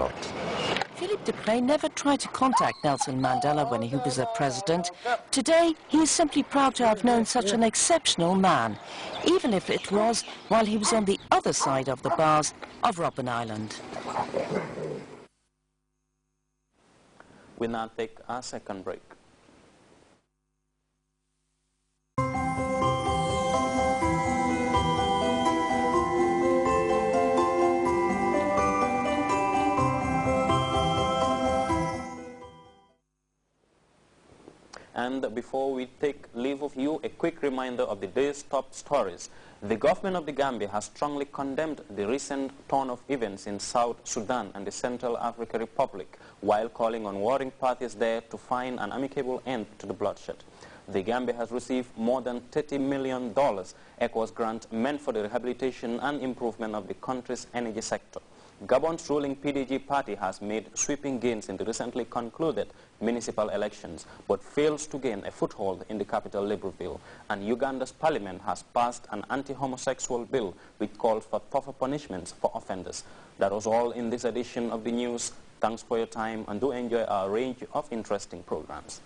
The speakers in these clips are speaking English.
stopped. Philippe Dupre never tried to contact Nelson Mandela when he was a president. Today, he is simply proud to have known such an exceptional man, even if it was while he was on the other side of the bars of Robben Island. We now take our second break. And before we take leave of you, a quick reminder of the day's top stories. The government of the Gambia has strongly condemned the recent turn of events in South Sudan and the Central African Republic, while calling on warring parties there to find an amicable end to the bloodshed. The Gambia has received more than $30 million ECOWAS grant meant for the rehabilitation and improvement of the country's energy sector. Gabon's ruling PDG party has made sweeping gains in the recently concluded municipal elections, but fails to gain a foothold in the capital, Libreville. And Uganda's parliament has passed an anti-homosexual bill which calls for tougher punishments for offenders. That was all in this edition of the news. Thanks for your time, and do enjoy our range of interesting programs.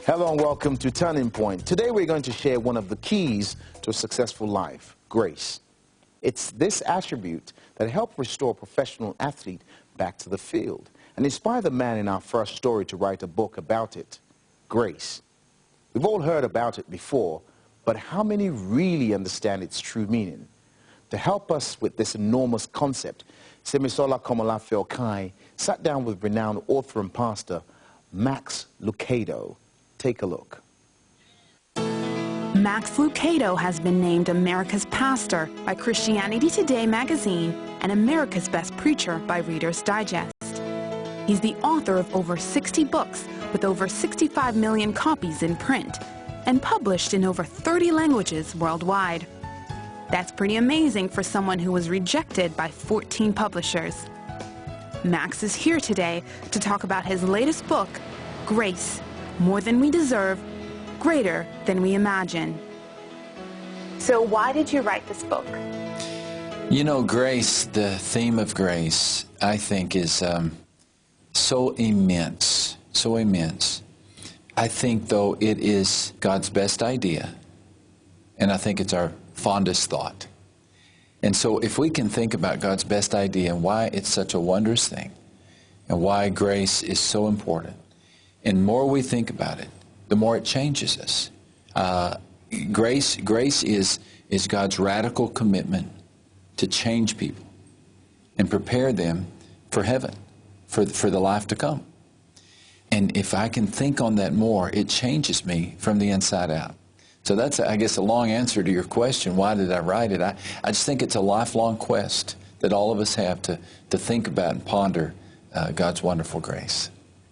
Hello and welcome to Turning Point. Today we're going to share one of the keys to a successful life, grace. It's this attribute that helped restore a professional athlete back to the field and inspire the man in our first story to write a book about it, grace. We've all heard about it before, but how many really understand its true meaning? To help us with this enormous concept, Semisola Komolafe Okai sat down with renowned author and pastor Max Lucado. Take a look. Max Lucado has been named America's Pastor by Christianity Today magazine and America's Best Preacher by Reader's Digest. He's the author of over 60 books with over 65 million copies in print and published in over 30 languages worldwide. That's pretty amazing for someone who was rejected by 14 publishers. Max is here today to talk about his latest book, Grace, More Than We Deserve, Greater Than We Imagine. So why did you write this book? You know, grace, the theme of grace, I think is so immense, so immense. I think, though, it is God's best idea, and I think it's our fondest thought. And so if we can think about God's best idea and why it's such a wondrous thing, and why grace is so important, and the more we think about it, the more it changes us. Grace is God's radical commitment to change people and prepare them for heaven, for the life to come. And if I can think on that more, it changes me from the inside out. So that's, I guess, a long answer to your question, why did I write it? I just think it's a lifelong quest that all of us have to think about and ponder God's wonderful grace.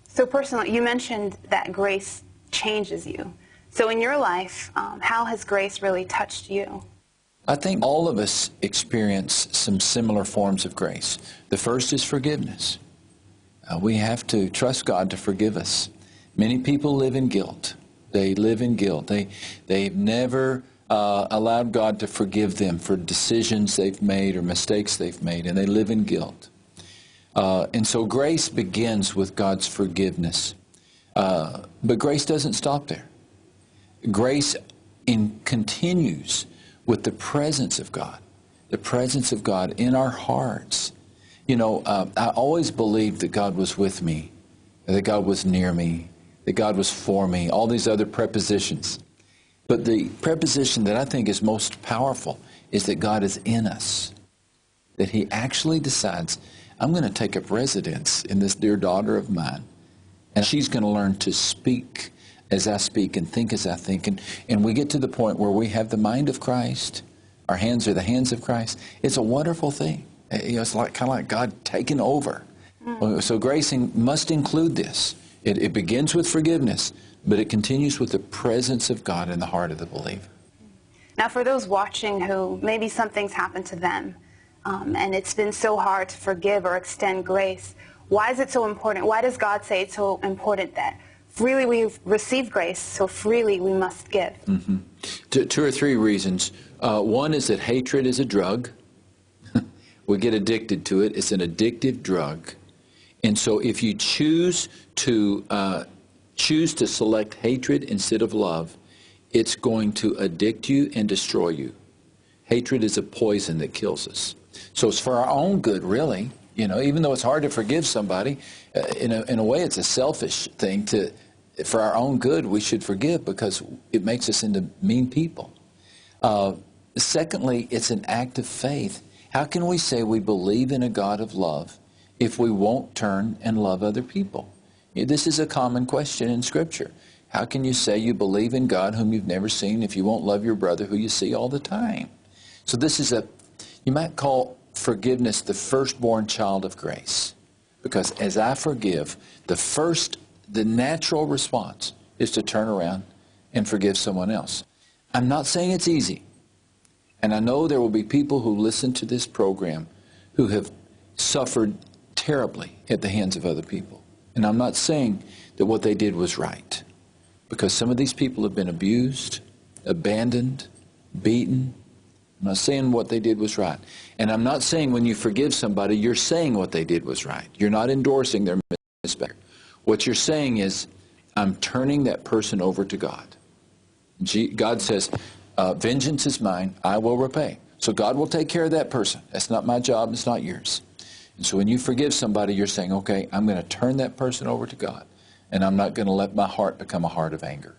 So personally, you mentioned that grace changes you. So in your life, how has grace really touched you? I think all of us experience some similar forms of grace. The first is forgiveness. We have to trust God to forgive us. Many people live in guilt. They live in guilt. They've never allowed God to forgive them for decisions they've made or mistakes they've made, and they live in guilt. And so grace begins with God's forgiveness. But grace doesn't stop there. Grace continues with the presence of God in our hearts. You know, I always believed that God was with me, that God was near me, that God was for me, all these other prepositions. But the preposition that I think is most powerful is that God is in us, that He actually decides, I'm going to take up residence in this dear daughter of mine, and she's going to learn to speak as I speak and think as I think. And we get to the point where we have the mind of Christ. Our hands are the hands of Christ. It's a wonderful thing. You know, it's kind of like God taking over. So grace must include this. It begins with forgiveness, but it continues with the presence of God in the heart of the believer. Now, for those watching who maybe something's happened to them, and it's been so hard to forgive or extend grace, why is it so important? Why does God say it's so important that freely we've received grace, so freely we must give? Two or three reasons. One is that hatred is a drug. We get addicted to it. It's an addictive drug. And so if you choose to select hatred instead of love, it's going to addict you and destroy you. Hatred is a poison that kills us. So it's for our own good, really. You know, even though it's hard to forgive somebody, in a way it's a selfish thing. For our own good, we should forgive because it makes us into mean people. Secondly, it's an act of faith. How can we say we believe in a God of love if we won't turn and love other people? This is a common question in Scripture. How can you say you believe in God whom you've never seen if you won't love your brother who you see all the time? So this is you might call forgiveness the firstborn child of grace. Because as I forgive, the natural response is to turn around and forgive someone else. I'm not saying it's easy. And I know there will be people who listen to this program who have suffered terribly at the hands of other people. And I'm not saying that what they did was right. Because some of these people have been abused, abandoned, beaten. I'm not saying what they did was right. And I'm not saying when you forgive somebody, you're saying what they did was right. You're not endorsing their misbehavior. What you're saying is, I'm turning that person over to God. God says, vengeance is mine, I will repay. So God will take care of that person. That's not my job, it's not yours. And so when you forgive somebody, you're saying, okay, I'm going to turn that person over to God. And I'm not going to let my heart become a heart of anger.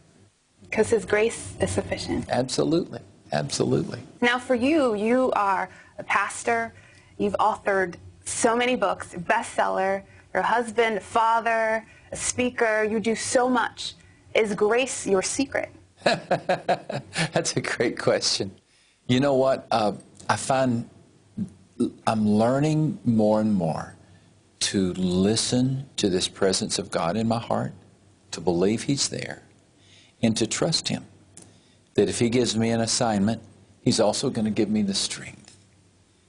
Because His grace is sufficient. Absolutely. Absolutely. Now for you, you are a pastor. You've authored so many books, a bestseller, you're a husband, a father, a speaker. You do so much. Is grace your secret? That's a great question. You know what? I find I'm learning more and more to listen to this presence of God in my heart, to believe He's there, and to trust Him. That if He gives me an assignment, He's also going to give me the strength.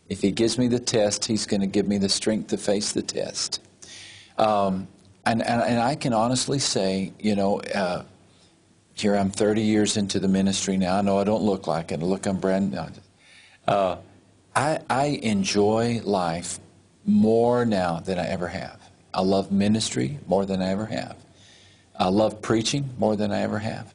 If He gives me the test, He's going to give me the strength to face the test. And I can honestly say, you know, here I'm 30 years into the ministry now. I know I don't look like it. I'm brand new. I enjoy life more now than I ever have. I love ministry more than I ever have. I love preaching more than I ever have.